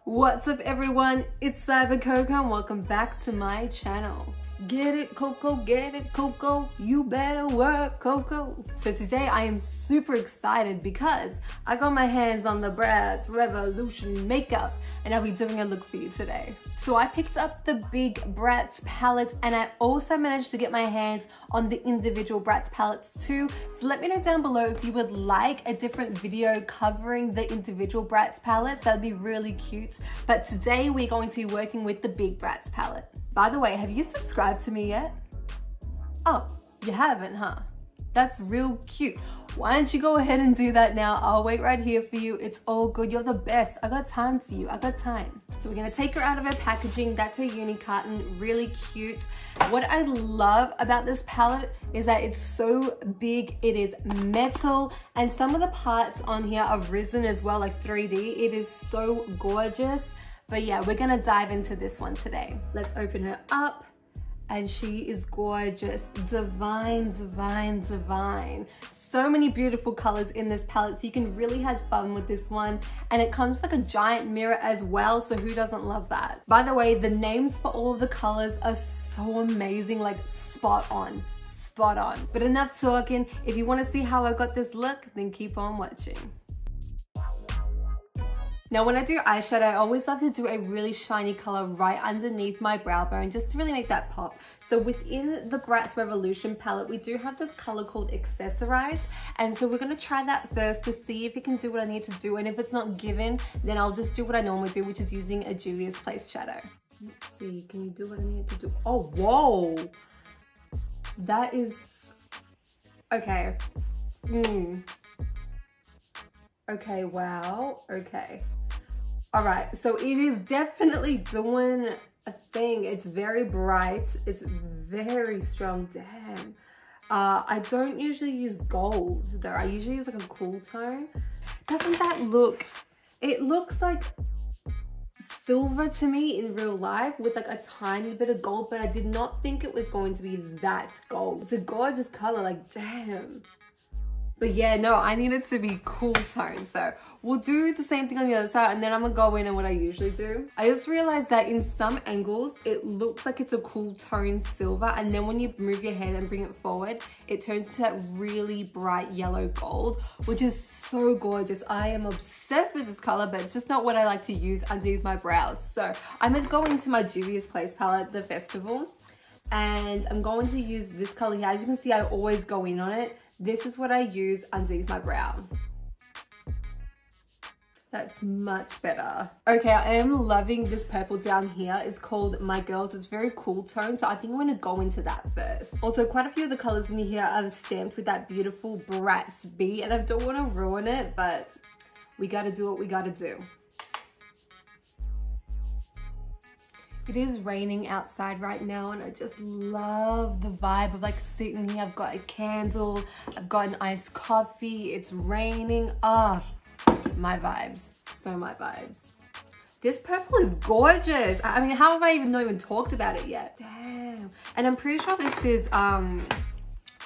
What's up everyone, it's CYBER.COCO and welcome back to my channel. Get it Coco, get it Coco, you better work Coco. So today I am super excited because I got my hands on the Bratz Revolution Makeup and I'll be doing a look for you today. So I picked up the big Bratz palettes and I also managed to get my hands on the individual Bratz palettes too. So let me know down below if you would like a different video covering the individual Bratz palettes. That'd be really cute. But today we're going to be working with the big Bratz palette. By the way, have you subscribed to me yet? Oh, you haven't, huh? That's real cute. Why don't you go ahead and do that now? I'll wait right here for you. It's all good. You're the best. I got time for you. I got time. So we're gonna take her out of her packaging. That's her uni carton. Really cute. What I love about this palette is that it's so big. It is metal and some of the parts on here are risen as well, like 3D. It is so gorgeous. But yeah, we're gonna dive into this one today. Let's open her up. And she is gorgeous. Divine, divine, divine. So many beautiful colors in this palette, so you can really have fun with this one. And it comes like a giant mirror as well, so who doesn't love that? By the way, the names for all of the colors are so amazing, like spot on. Spot on. But enough talking. If you want to see how I got this look, then keep on watching. Now when I do eyeshadow, I always love to do a really shiny color right underneath my brow bone just to really make that pop. So within the Bratz Revolution palette, we do have this color called Accessorize. And so we're going to try that first to see if it can do what I need to do. And if it's not given, then I'll just do what I normally do, which is using a Juvia's Place shadow. Let's see, can you do what I need to do? Oh, whoa. That is, okay. Okay, wow, okay. All right, so it is definitely doing a thing. It's very bright. It's very strong. Damn. I don't usually use gold though. I usually use like a cool tone. Doesn't that look, it looks like silver to me in real life with like a tiny bit of gold, but I did not think it was going to be that gold. It's a gorgeous color, like damn. But yeah, no, I need it to be cool tone. So we'll do the same thing on the other side and then I'm gonna go in and what I usually do. I just realized that in some angles, it looks like it's a cool tone silver. And then when you move your head and bring it forward, it turns into that really bright yellow gold, which is so gorgeous. I am obsessed with this color, but it's just not what I like to use underneath my brows. So I'm gonna go into my Juvia's Place palette, the Festival. And I'm going to use this color here. As you can see, I always go in on it. This is what I use underneath my brow. That's much better. Okay, I am loving this purple down here. It's called My Girls. It's very cool tone, so I think I'm gonna go into that first. Also, quite a few of the colors in here are stamped with that beautiful Bratz B, and I don't wanna ruin it, but we gotta do what we gotta do. It is raining outside right now and I just love the vibe of like sitting here. I've got a candle, I've got an iced coffee, it's raining. Ah, my vibes, so my vibes. This purple is gorgeous. I mean, how have I not even talked about it yet? Damn. And I'm pretty sure this is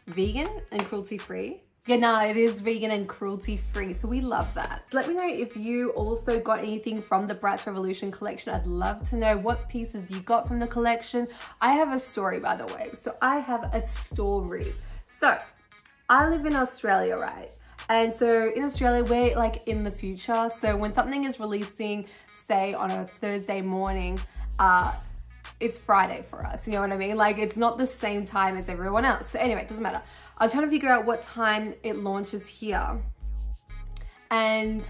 vegan and cruelty free. Yeah, no, it is vegan and cruelty free, so we love that. So let me know if you also got anything from the Bratz Revolution collection. I'd love to know what pieces you got from the collection. I have a story, by the way. So I have a story. So I live in Australia, right? And so in Australia, we're like in the future. So when something is releasing, say on a Thursday morning, it's Friday for us, you know what I mean? Like it's not the same time as everyone else. So anyway, it doesn't matter. I was trying to figure out what time it launches here. And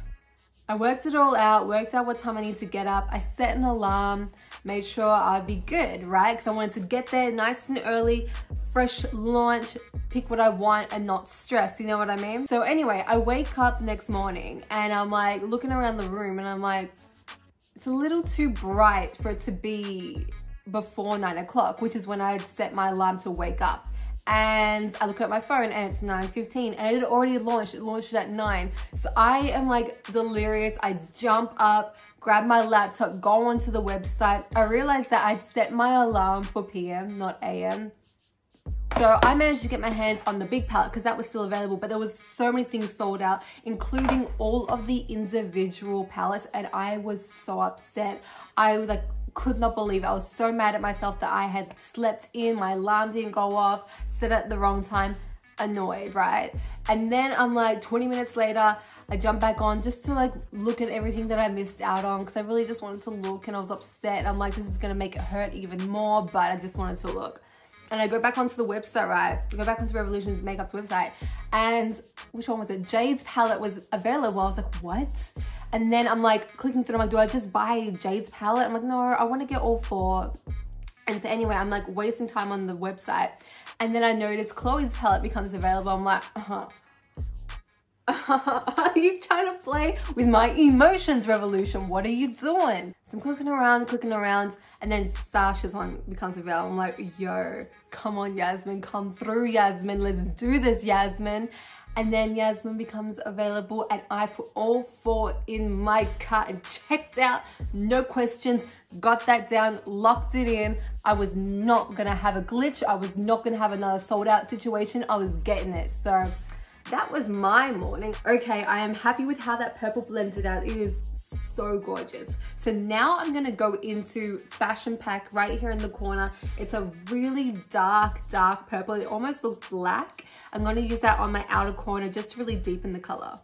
I worked it all out, worked out what time I need to get up. I set an alarm, made sure I'd be good, right? Because I wanted to get there nice and early, fresh launch, pick what I want and not stress, you know what I mean? So anyway, I wake up the next morning and I'm like looking around the room and I'm like, it's a little too bright for it to be before 9 o'clock, which is when I had set my alarm to wake up. And I look at my phone and it's 9:15 and it had already launched. It launched at 9. So I am like delirious. I jump up, grab my laptop, go onto the website. I realized that I'd set my alarm for PM, not AM. So I managed to get my hands on the big palette because that was still available, but there was so many things sold out, including all of the individual palettes, and I was so upset. I was like, could not believe it. I was so mad at myself that I had slept in, my alarm didn't go off, set at the wrong time, annoyed, right? And then I'm like 20 minutes later, I jumped back on just to like look at everything that I missed out on because I really just wanted to look, and I was upset. I'm like, this is gonna make it hurt even more, but I just wanted to look. And I go back onto the website, right? I go back onto Revolution Makeup's website, and which one was it? Jade's palette was available. I was like, what? And then I'm like clicking through, I'm like, do I just buy Jade's palette? I'm like, no, I want to get all four. And so anyway, I'm like wasting time on the website. And then I noticed Chloe's palette becomes available. I'm like, are you trying to play with my emotions, Revolution? What are you doing? So I'm clicking around, and then Sasha's one becomes available. I'm like, yo, come on, Yasmin, come through, Yasmin. Let's do this, Yasmin. And then Yasmin becomes available, and I put all four in my cart and checked out, no questions, got that down, locked it in. I was not gonna have a glitch. I was not gonna have another sold out situation. I was getting it. So that was my morning. Okay, I am happy with how that purple blended out. It is so gorgeous. So now I'm gonna go into Fashion Pack right here in the corner. It's a really dark purple. It almost looks black. I'm gonna use that on my outer corner just to really deepen the color.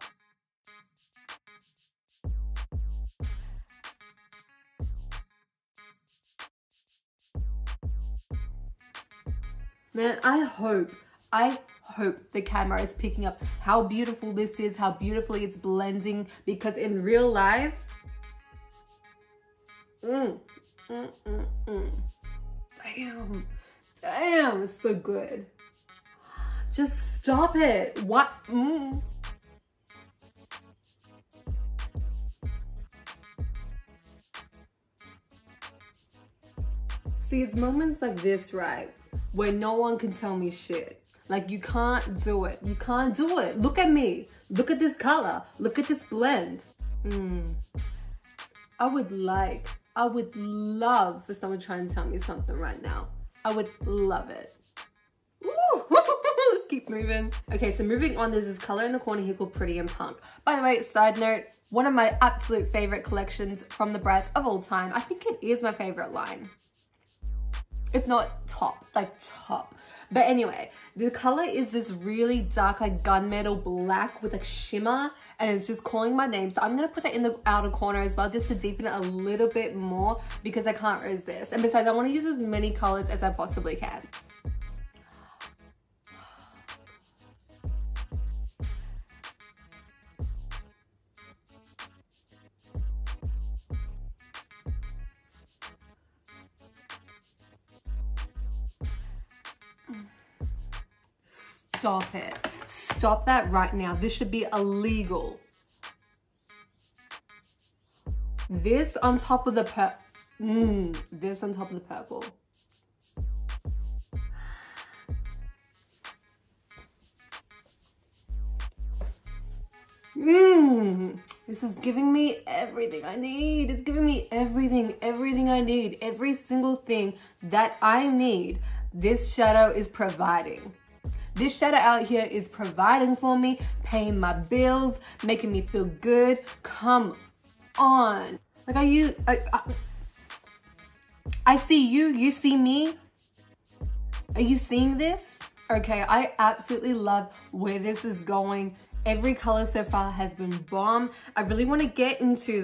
Man, I hope the camera is picking up how beautiful this is, how beautifully it's blending, because in real life, damn, it's so good. Just stop it. What? See, it's moments like this, right, where no one can tell me shit. Like, you can't do it. You can't do it. Look at me. Look at this color. Look at this blend. I would love for someone to try and tell me something right now. I would love it. Ooh. Let's keep moving. Okay, so moving on, there's this color in the corner here called Pretty and Punk. By the way, side note, one of my absolute favorite collections from the Bratz of all time. I think it is my favorite line. If not top, like top. But anyway, the color is this really dark, like gunmetal black with like shimmer, and it's just calling my name. So I'm gonna put that in the outer corner as well, just to deepen it a little bit more, because I can't resist. And besides, I wanna use as many colors as I possibly can. Stop it. Stop that right now. This should be illegal. This on top of the this on top of the purple. This is giving me everything I need. It's giving me everything I need. Every single thing that I need, this shadow is providing. This shadow out here is providing for me, paying my bills, making me feel good. Come on. Like, I see you, you see me. Are you seeing this? Okay, I absolutely love where this is going. Every color so far has been bomb. I really want to get into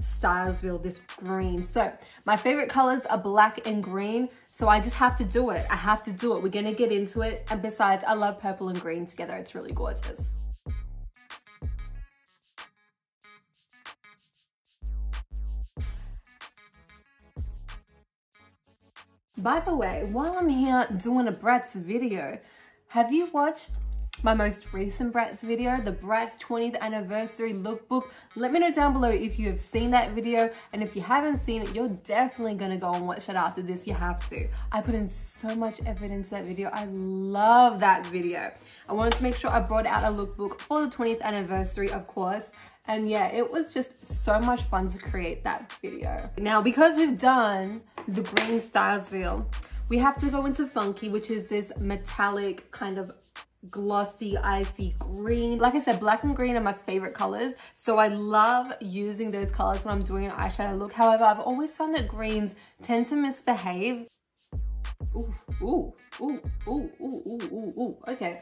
Stylesville, this green. So my favorite colors are black and green. So I just have to do it. I have to do it. We're gonna get into it. And besides, I love purple and green together. It's really gorgeous. By the way, while I'm here doing a Bratz video, have you watched my most recent Bratz video, the Bratz 20th anniversary lookbook? Let me know down below if you have seen that video, and if you haven't seen it, you're definitely gonna go and watch it after this. You have to. I put in so much effort into that video. I love that video. I wanted to make sure I brought out a lookbook for the 20th anniversary, of course. And yeah, it was just so much fun to create that video. Now, because we've done the green Stylesville, We have to go into Funky, which is this metallic kind of glossy icy green. Like I said, black and green are my favorite colors, so I love using those colors when I'm doing an eyeshadow look. However, I've always found that greens tend to misbehave. Ooh, ooh, ooh, ooh, ooh, ooh, ooh, ooh. Okay.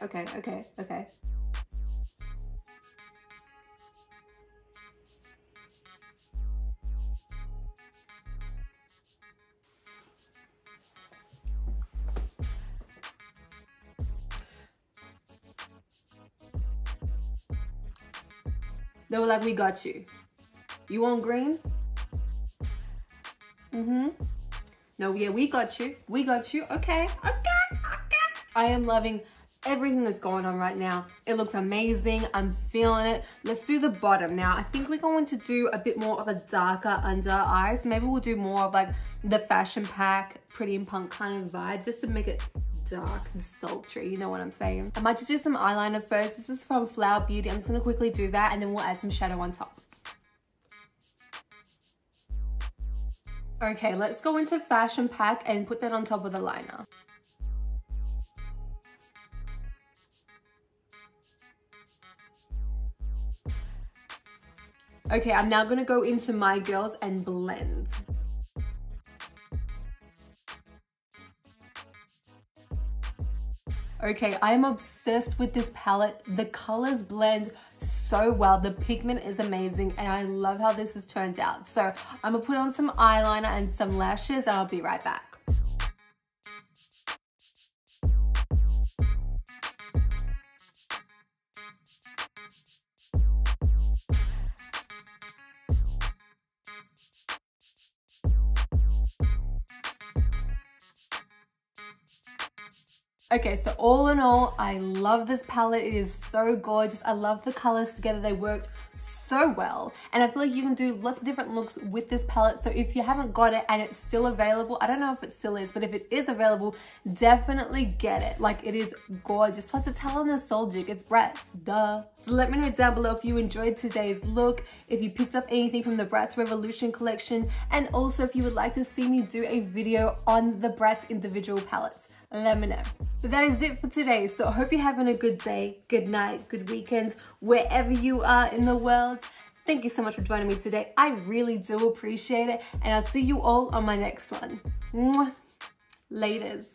They were like, we got you. You want green? No, yeah, we got you. We got you. Okay. I am loving everything that's going on right now. It looks amazing. I'm feeling it. Let's do the bottom now. I think we're going to do a bit more of a darker under eyes. Maybe we'll do more of like the fashion pack, pretty and punk kind of vibe, just to make it dark and sultry, you know what I'm saying? I might just do some eyeliner first. This is from Flower Beauty. I'm just gonna quickly do that and then we'll add some shadow on top. Okay, let's go into fashion pack and put that on top of the liner. Okay, I'm now gonna go into My Girls and blend. Okay, I am obsessed with this palette. The colors blend so well. The pigment is amazing and I love how this has turned out. So I'm gonna put on some eyeliner and some lashes and I'll be right back. Okay, so all in all, I love this palette. It is so gorgeous. I love the colors together. They work so well. And I feel like you can do lots of different looks with this palette. So if you haven't got it and it's still available, I don't know if it still is, but if it is available, definitely get it. Like, it is gorgeous. Plus, it's hella nostalgic. It's Bratz, duh. So let me know down below if you enjoyed today's look, if you picked up anything from the Bratz Revolution collection, and also if you would like to see me do a video on the Bratz individual palettes. Let me know. But that is it for today. So I hope you're having a good day, good night, good weekend, wherever you are in the world. Thank you so much for joining me today. I really do appreciate it. And I'll see you all on my next one. Mwah. Laters.